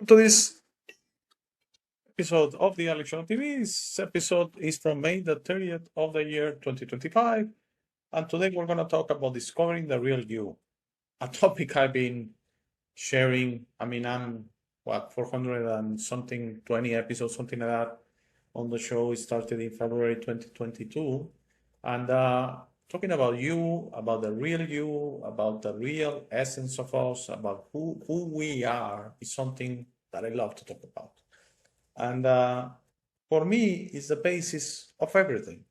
To this episode of the Election TV. This episode is from May the 30th of the year 2025. And today we're going to talk about discovering the real you, a topic I've been sharing. I'm 400 and something, 20 episodes, something like that on the show. It started in February 2022. And talking about you, about the real you, about the real essence of us, about who we are is something that I love to talk about. And for me, it's the basis of everything.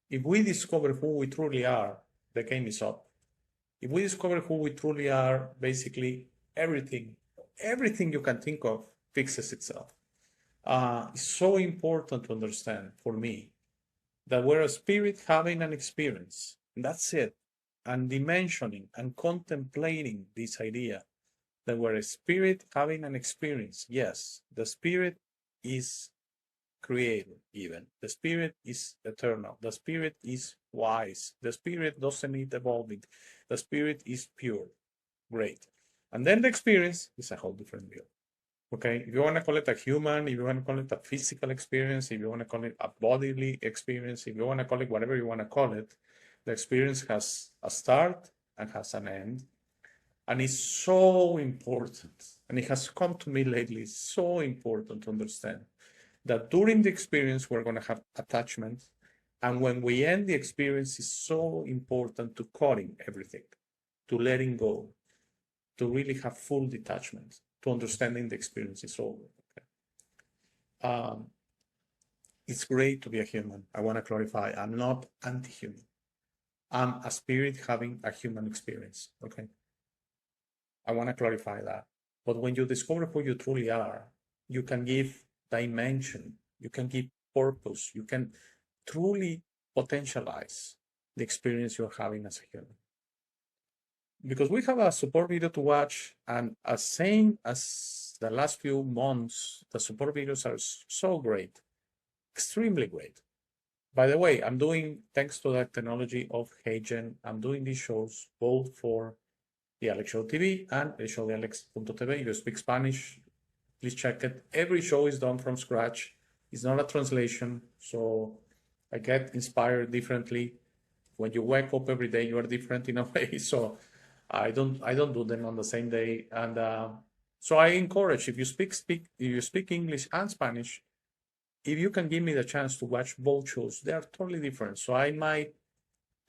If we discover who we truly are, the game is up. If we discover who we truly are, basically everything you can think of fixes itself. It's so important to understand for me that we're a spirit having an experience. And that's it. And dimensioning and contemplating this idea that we're a spirit having an experience. Yes, the spirit is creator, even. The spirit is eternal. The spirit is wise. The spirit doesn't need evolving. The spirit is pure. Great. And then the experience is a whole different deal. Okay, if you want to call it a human, if you want to call it a physical experience, if you want to call it a bodily experience, if you want to call it whatever you want to call it, the experience has a start and has an end. And it's so important, and it has come to me lately, it's so important to understand that during the experience, we're going to have attachment. And when we end the experience, it's so important to cutting everything, to letting go, to really have full detachment, to understanding the experience is over. Okay? It's great to be a human. I want to clarify, I'm not anti-human. I'm a spirit having a human experience, okay? I want to clarify that. But when you discover who you truly are, you can give dimension, you can give purpose, you can truly potentialize the experience you're having as a human. Because we have a support video to watch, and as same as the last few months, the support videos are so great, extremely great. By the way, I'm doing, thanks to the technology of HeyGen, I'm doing these shows both for the Alex Show TV and elshowdealex.tv. If you speak Spanish, please check it. Every show is done from scratch. It's not a translation, so I get inspired differently. When you wake up every day, you are different in a way. So I don't do them on the same day. And so I encourage, if you speak English and Spanish, if you can give me the chance to watch both shows, they are totally different. So I might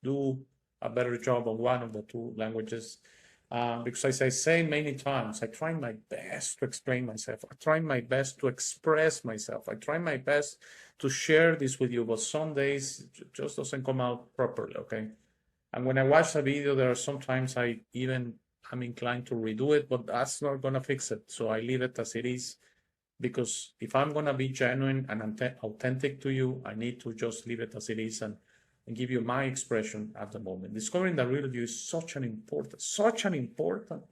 do a better job on one of the two languages. Because as I say many times, I try my best to explain myself. I try my best to express myself. I try my best to share this with you, but some days it just doesn't come out properly, okay? And when I watch a video, there are sometimes I'm inclined to redo it, but that's not gonna fix it. So I leave it as it is, because if I'm gonna be genuine and authentic to you, I need to just leave it as it is and give you my expression at the moment. Discovering the real you is such an important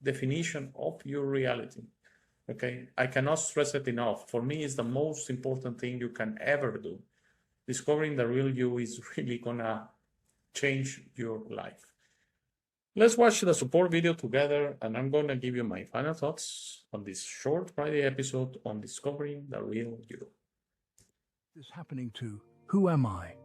definition of your reality. Okay, I cannot stress it enough. For me, it's the most important thing you can ever do. Discovering the real you is really gonna change your life. Let's watch the support video together, and I'm gonna give you my final thoughts on this short Friday episode on discovering the real you. This happening to who am I?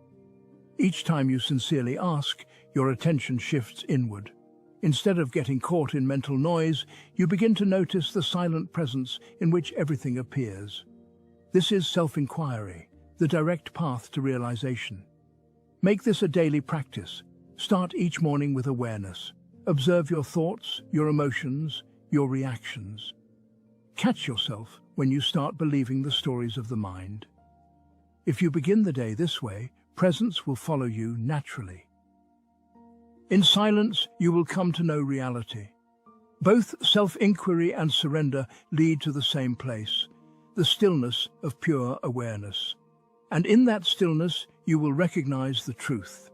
Each time you sincerely ask, your attention shifts inward. Instead of getting caught in mental noise, you begin to notice the silent presence in which everything appears. This is self-inquiry, the direct path to realization. Make this a daily practice. Start each morning with awareness. Observe your thoughts, your emotions, your reactions. Catch yourself when you start believing the stories of the mind. If you begin the day this way, presence will follow you naturally. In silence, you will come to know reality. Both self-inquiry and surrender lead to the same place, the stillness of pure awareness. And in that stillness, you will recognize the truth.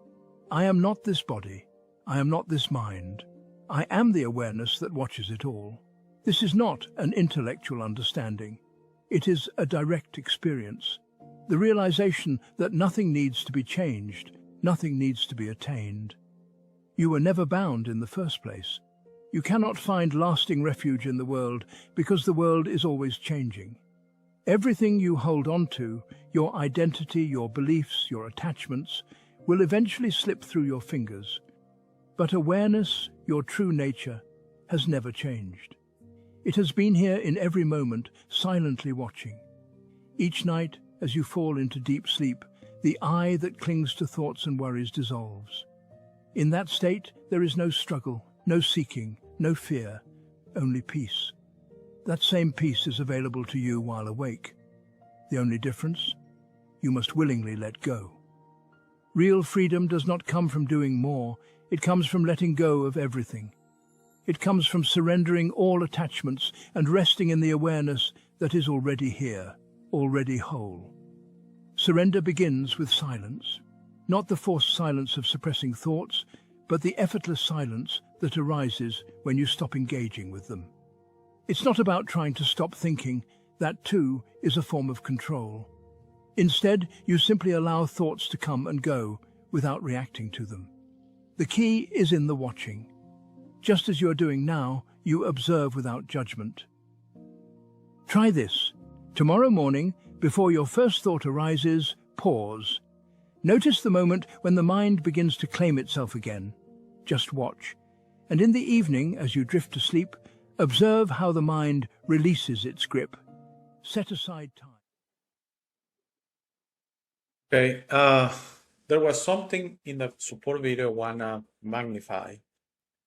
I am not this body. I am not this mind. I am the awareness that watches it all. This is not an intellectual understanding. It is a direct experience. The realization that nothing needs to be changed, nothing needs to be attained. You were never bound in the first place. You cannot find lasting refuge in the world because the world is always changing. Everything you hold on to, your identity, your beliefs, your attachments, will eventually slip through your fingers. But awareness, your true nature, has never changed. It has been here in every moment, silently watching. Each night, as you fall into deep sleep, the I that clings to thoughts and worries dissolves. In that state, there is no struggle, no seeking, no fear, only peace. That same peace is available to you while awake. The only difference? You must willingly let go. Real freedom does not come from doing more, it comes from letting go of everything. It comes from surrendering all attachments and resting in the awareness that is already here, already whole. Surrender begins with silence, not the forced silence of suppressing thoughts, but the effortless silence that arises when you stop engaging with them. It's not about trying to stop thinking, that too is a form of control. Instead, you simply allow thoughts to come and go without reacting to them. The key is in the watching. Just as you're doing now, you observe without judgment. Try this. Tomorrow morning, before your first thought arises, pause. Notice the moment when the mind begins to claim itself again. Just watch. And in the evening, as you drift to sleep, observe how the mind releases its grip. Set aside time. Okay, there was something in the support video I wanna magnify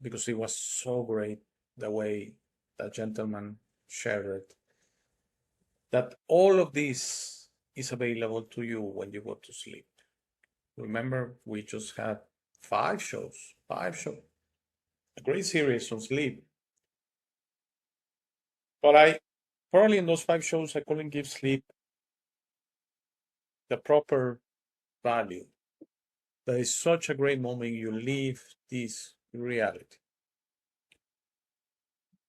because it was so great the way that gentleman shared it. That all of this is available to you when you go to sleep. Remember, we just had 5 shows, a great series on sleep. But I probably in those 5 shows I couldn't give sleep the proper value. That is such a great moment you leave this reality.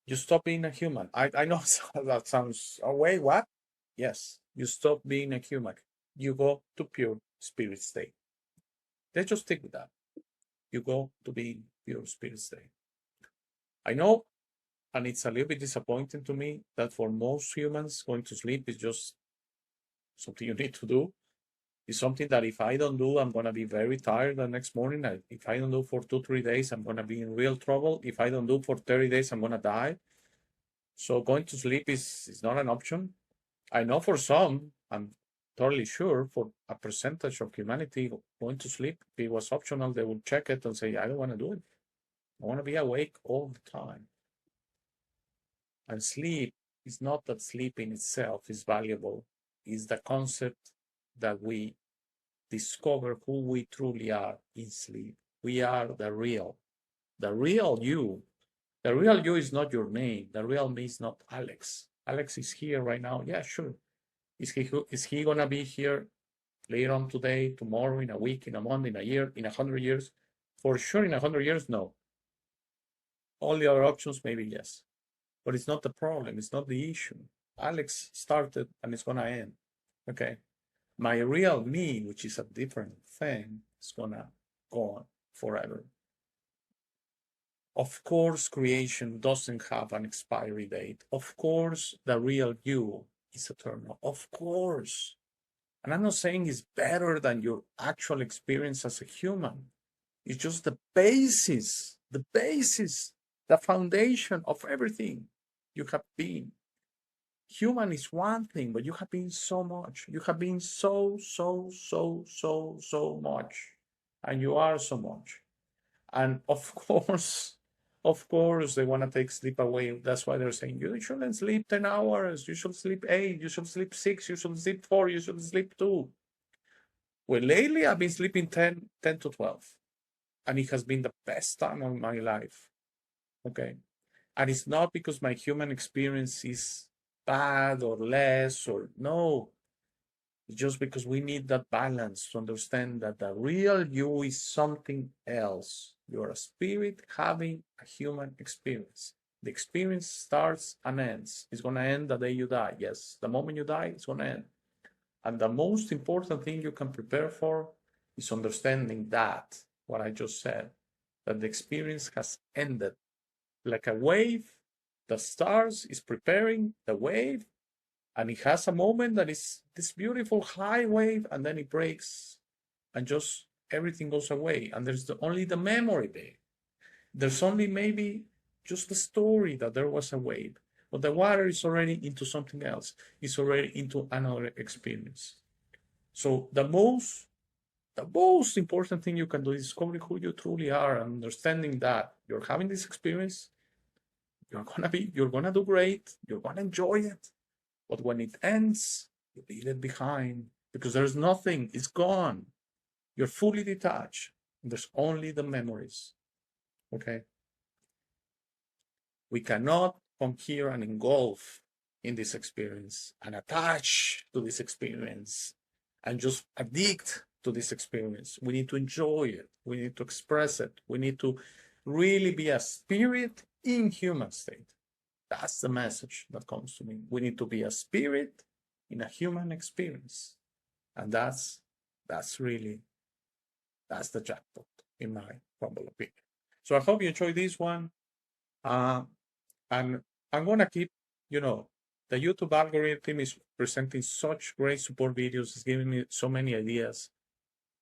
You stop being a human. I know that sounds, oh wait, what? Yes, you stop being a human. You go to pure spirit state. Let's just stick with that. You go to being pure spirit state. I know, and it's a little bit disappointing to me that for most humans, going to sleep is just something you need to do. It's something that if I don't do, I'm going to be very tired the next morning. If I don't do for 2-3 days, I'm going to be in real trouble. If I don't do for 30 days, I'm going to die. So going to sleep is not an option. I know for some, I'm totally sure for a percentage of humanity, going to sleep, if it was optional, they would check it and say, I don't want to do it. I want to be awake all the time. And sleep is not that sleep in itself is valuable. It's the concept that we discover who we truly are in sleep. We are the real you. The real you is not your name. The real me is not Alex. Alex is here right now. Yeah, sure. Is he gonna be here later on today, tomorrow, in a week, in a month, in a year, in 100 years? For sure, in 100 years, no. All the other options, maybe yes. But it's not the problem. It's not the issue. Alex started and it's gonna end. Okay. My real me, which is a different thing, is gonna go on forever. Of course, creation doesn't have an expiry date. Of course, the real you is eternal. Of course. And I'm not saying it's better than your actual experience as a human. It's just the basis, the foundation of everything you have been. Human is one thing, but you have been so much. You have been so much. And you are so much. And of course, they want to take sleep away. That's why they're saying you shouldn't sleep 10 hours. You should sleep 8. You should sleep 6. You should sleep 4. You should sleep 2. Well, lately I've been sleeping 10 to 12. And it has been the best time of my life. Okay. And it's not because my human experience is bad or less or no. It's just because we need that balance to understand that the real you is something else. You're a spirit having a human experience. The experience starts and ends. It's going to end the day you die. Yes, the moment you die, it's going to end. And the most important thing you can prepare for is understanding that, what I just said, that the experience has ended like a wave. The stars is preparing the wave, and it has a moment that is this beautiful high wave, and then it breaks, and just everything goes away, and there's only the memory there. There's only maybe just the story that there was a wave, but the water is already into something else. It's already into another experience. So the most important thing you can do is discovering who you truly are and understanding that you're having this experience. You're gonna do great. You're gonna enjoy it. But when it ends, you leave it behind because there's nothing. It's gone. You're fully detached. There's only the memories. Okay. We cannot come here and engulf in this experience and attach to this experience and just addict to this experience. We need to enjoy it. We need to express it. We need to really be a spirit in human state. That's the message that comes to me. We need to be a spirit in a human experience. And that's the jackpot, in my humble opinion. So I hope you enjoyed this one. And I'm gonna keep, the YouTube algorithm is presenting such great support videos. It's giving me so many ideas.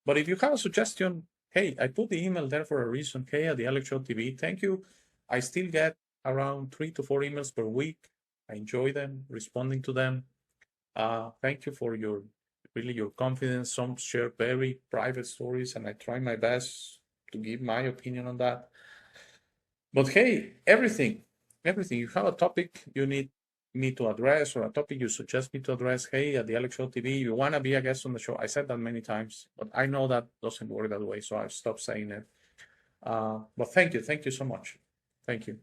But if you have a suggestion, hey, I put the email there for a reason, k@thealexshow.tv. Thank you. I still get around 3 to 4 emails per week. I enjoy them, responding to them. Thank you for your confidence. Some share very private stories, and I try my best to give my opinion on that. But hey, everything. You have a topic you need me to address, or a topic you suggest me to address, hey, at the Alex Show TV, you want to be a guest on the show. I said that many times, but I know that doesn't work that way, so I've stopped saying it. But thank you so much. Thank you.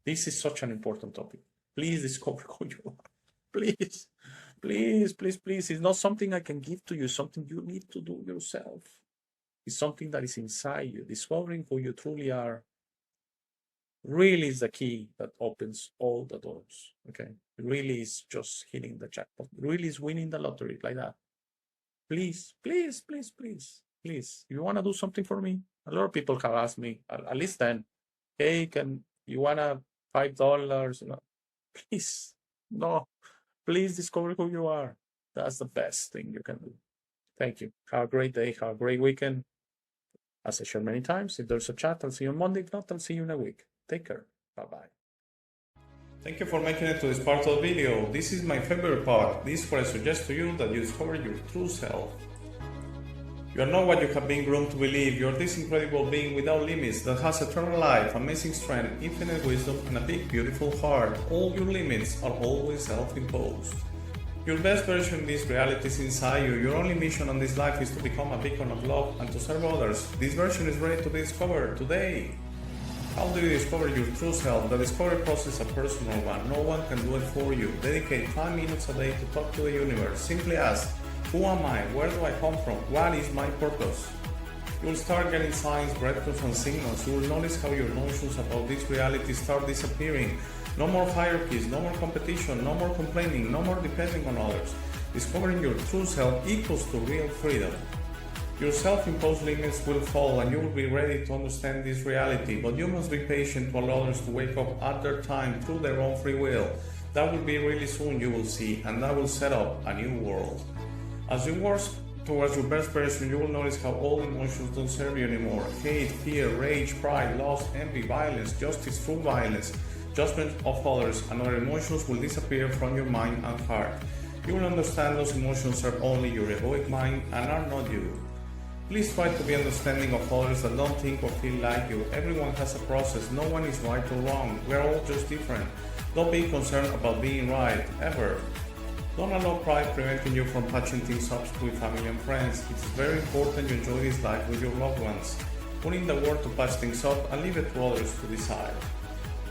This is such an important topic. Please discover who you are. Please. It's not something I can give to you, it's something you need to do yourself. It's something that is inside you. Discovering who you truly are really is the key that opens all the doors. Okay, it really is just hitting the jackpot. It really is winning the lottery like that. Please. If you want to do something for me, a lot of people have asked me, at least 10, hey, can you want to $5? Please, no. Please discover who you are. That's the best thing you can do. Thank you. Have a great day. Have a great weekend. As I shared many times, if there's a chat, I'll see you on Monday. If not, I'll see you in a week. Take care. Bye-bye. Thank you for making it to this part of the video. This is my favorite part. This is where I suggest to you that you discover your true self. You are not what you have been groomed to believe. You are this incredible being without limits that has eternal life, amazing strength, infinite wisdom, and a big, beautiful heart. All your limits are always self-imposed. Your best version in this reality is inside you. Your only mission on this life is to become a beacon of love and to serve others. This version is ready to be discovered today. How do you discover your true self? The discovery process is a personal one. No one can do it for you. Dedicate 5 minutes a day to talk to the universe. Simply ask, who am I? Where do I come from? What is my purpose? You will start getting signs, breadcrumbs, and signals. You will notice how your notions about this reality start disappearing. No more hierarchies, no more competition, no more complaining, no more depending on others. Discovering your true self equals to real freedom. Your self-imposed limits will fall and you will be ready to understand this reality, but you must be patient to allow others to wake up at their time through their own free will. That will be really soon, you will see, and that will set up a new world. As you work towards your best version, you will notice how all emotions don't serve you anymore. Hate, fear, rage, pride, lust, envy, violence, justice through violence, judgment of others, and other emotions will disappear from your mind and heart. You will understand those emotions are only your egoic mind and are not you. Please try to be understanding of others that don't think or feel like you. Everyone has a process. No one is right or wrong. We're all just different. Don't be concerned about being right, ever. Don't allow pride preventing you from patching things up with family and friends. It is very important you enjoy this life with your loved ones. Put in the work to patch things up and leave it to others to decide.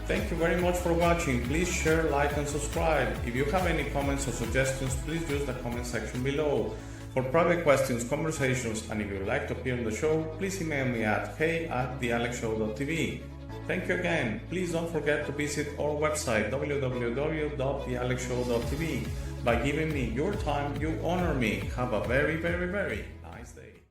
Thank you very much for watching. Please share, like, and subscribe. If you have any comments or suggestions, please use the comment section below. For private questions, conversations, and if you would like to appear on the show, please email me at hey@thealexshow.tv. Thank you again. Please don't forget to visit our website www.thealexshow.tv. By giving me your time, you honor me. Have a very, very, very nice day.